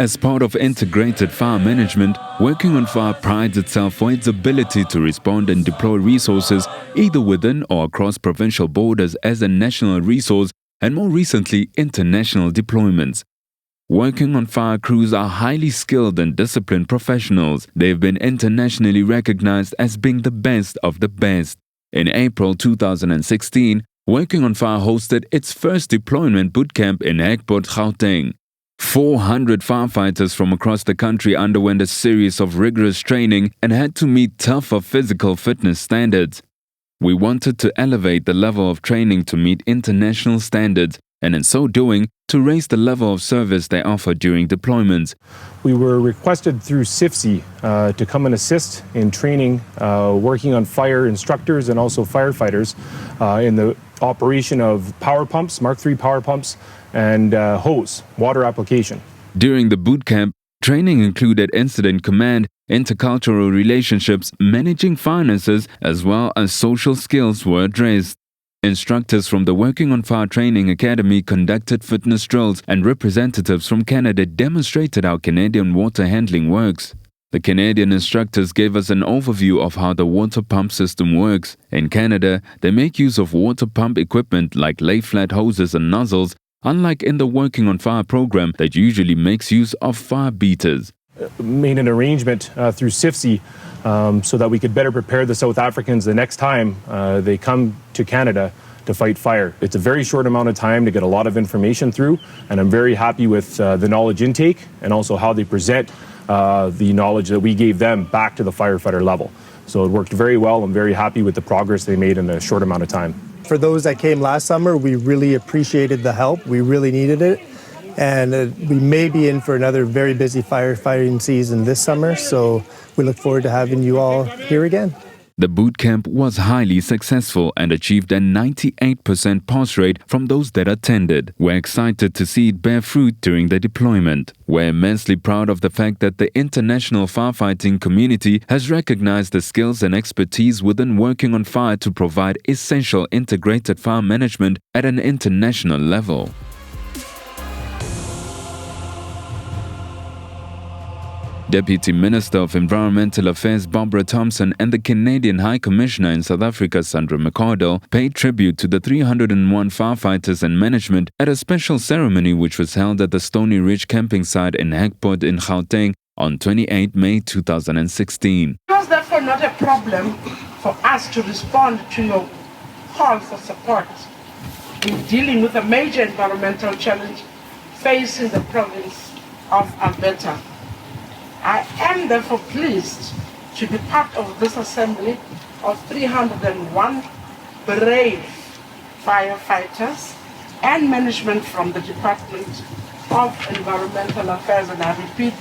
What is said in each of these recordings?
As part of integrated fire management, Working on Fire prides itself for its ability to respond and deploy resources either within or across provincial borders as a national resource, and more recently, international deployments. Working on Fire crews are highly skilled and disciplined professionals. They've been internationally recognized as being the best of the best. In April 2016, Working on Fire hosted its first deployment bootcamp in Airport, Gauteng. 400 firefighters from across the country underwent a series of rigorous training and had to meet tougher physical fitness standards. We wanted to elevate the level of training to meet international standards, and in so doing, to raise the level of service they offer during deployments. We were requested through CIFFC to come and assist in training Working on Fire instructors and also firefighters in the operation of power pumps, Mark III power pumps, and hose, water application. During the boot camp, training included incident command, intercultural relationships, managing finances, as well as social skills were addressed. Instructors from the Working on Fire Training Academy conducted fitness drills, and representatives from Canada demonstrated how Canadian water handling works. The Canadian instructors gave us an overview of how the water pump system works. In Canada, they make use of water pump equipment like lay-flat hoses and nozzles, unlike in the Working on Fire program that usually makes use of fire beaters. Made an arrangement through CIFFC so that we could better prepare the South Africans the next time they come to Canada to fight fire. It's a very short amount of time to get a lot of information through, and I'm very happy with the knowledge intake and also how they present the knowledge that we gave them back to the firefighter level. So it worked very well. I'm very happy with the progress they made in a short amount of time. For those that came last summer, we really appreciated the help. We really needed it. And we may be in for another very busy firefighting season this summer, so we look forward to having you all here again. The boot camp was highly successful and achieved a 98% pass rate from those that attended. We're excited to see it bear fruit during the deployment. We're immensely proud of the fact that the international firefighting community has recognized the skills and expertise within Working on Fire to provide essential integrated fire management at an international level. Deputy Minister of Environmental Affairs Barbara Thompson and the Canadian High Commissioner in South Africa Sandra McArdle paid tribute to the 301 firefighters and management at a special ceremony which was held at the Stony Ridge camping site in Airport in Gauteng on 28 May 2016. It was therefore not a problem for us to respond to your call for support in dealing with a major environmental challenge facing the province of Alberta. I am therefore pleased to be part of this assembly of 301 brave firefighters and management from the Department of Environmental Affairs, and I repeat,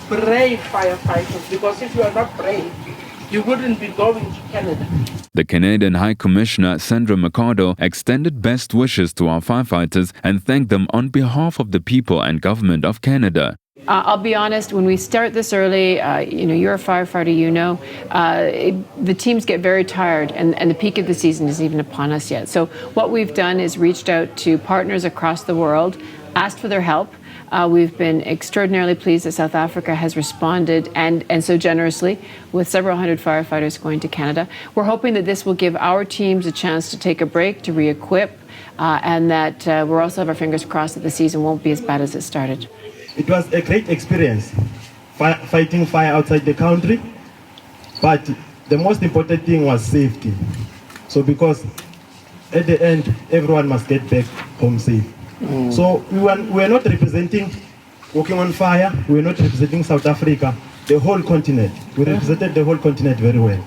brave firefighters, because if you are not brave, you wouldn't be going to Canada. The Canadian High Commissioner Sandra McArdle extended best wishes to our firefighters and thanked them on behalf of the people and government of Canada. I'll be honest, when we start this early, you're a firefighter, the teams get very tired, and the peak of the season isn't even upon us yet. So what we've done is reached out to partners across the world, asked for their help. We've been extraordinarily pleased that South Africa has responded and so generously with several hundred firefighters going to Canada. We're hoping that this will give our teams a chance to take a break, to re-equip, and that we'll also have our fingers crossed that the season won't be as bad as it started. It was a great experience fighting fire outside the country, but the most important thing was safety. So because at the end, everyone must get back home safe. So we were not representing Working on Fire, we were not representing South Africa, the whole continent. We represented the whole continent very well.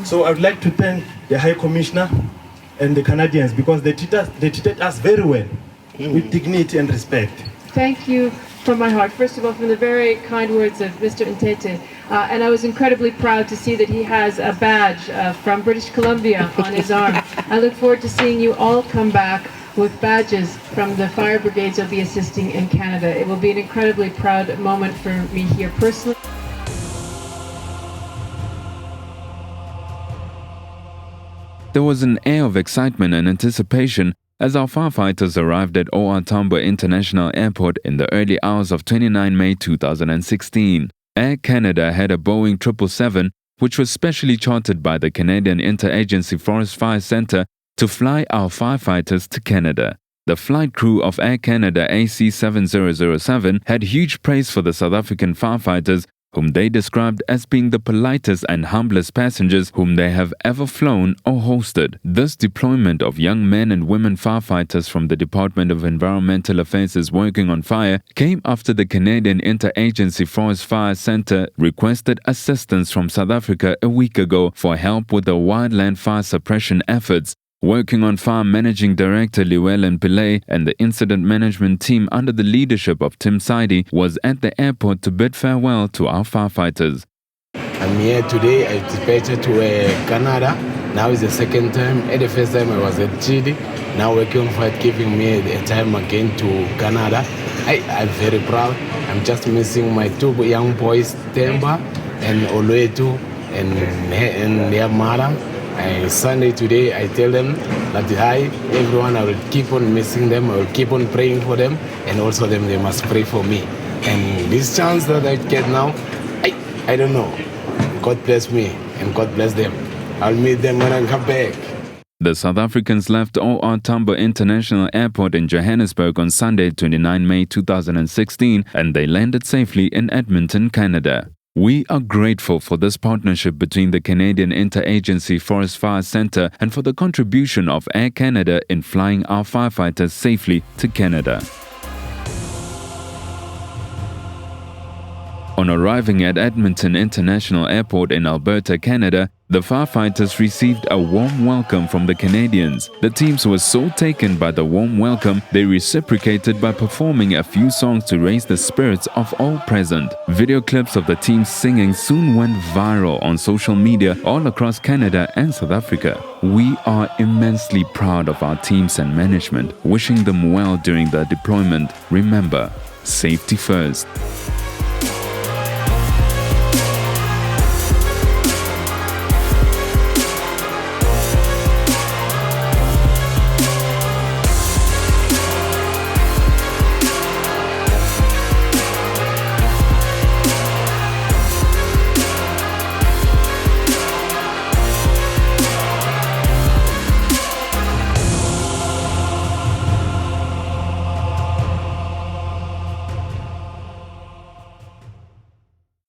So I would like to thank the High Commissioner and the Canadians because they treated us very well, with dignity and respect. Thank you from my heart. First of all, from the very kind words of Mr. Ntete. And I was incredibly proud to see that he has a badge from British Columbia on his arm. I look forward to seeing you all come back with badges from the fire brigades you'll be assisting in Canada. It will be an incredibly proud moment for me here personally. There was an air of excitement and anticipation As our firefighters arrived at OR Tambo International Airport in the early hours of 29 May 2016, AirCanada had a Boeing 777, which was specially chartered by the Canadian Interagency Forest Fire Centre to fly our firefighters to Canada. The flight crew of AirCanada AC7007 had huge praise for the South African firefighters, whom they described as being the politest and humblest passengers whom they have ever flown or hosted. This deployment of young men and women firefighters from the Department of Environmental Affairs working on fire came after the Canadian Interagency Forest Fire Centre requested assistance from South Africa a week ago for help with the wildland fire suppression efforts. Working on Fire Managing Director Llewellyn Pillay and the incident management team under the leadership of Tim Saidi was at the airport to bid farewell to our firefighters. I'm here today. I dispatched to Canada. Now it's the second time. At the first time I was at Chile. Now working on fire, giving me a time again to Canada. I'm very proud. I'm just missing my two young boys, Temba and Oluetu and their mother. Sunday today, I tell them that hi, everyone, I will keep on missing them, I will keep on praying for them, and also them, they must pray for me. And this chance that I get now, I don't know. God bless me, and God bless them. I'll meet them when I come back. The South Africans left OR Tambo International Airport in Johannesburg on Sunday, 29 May 2016, and they landed safely in Edmonton, Canada. We are grateful for this partnership between the Canadian Interagency Forest Fire Centre and for the contribution of AirCanada in flying our firefighters safely to Canada. On arriving at Edmonton International Airport in Alberta, Canada, the firefighters received a warm welcome from the Canadians. The teams were so taken by the warm welcome, they reciprocated by performing a few songs to raise the spirits of all present. Video clips of the teams singing soon went viral on social media all across Canada and South Africa. We are immensely proud of our teams and management, wishing them well during their deployment. Remember, safety first.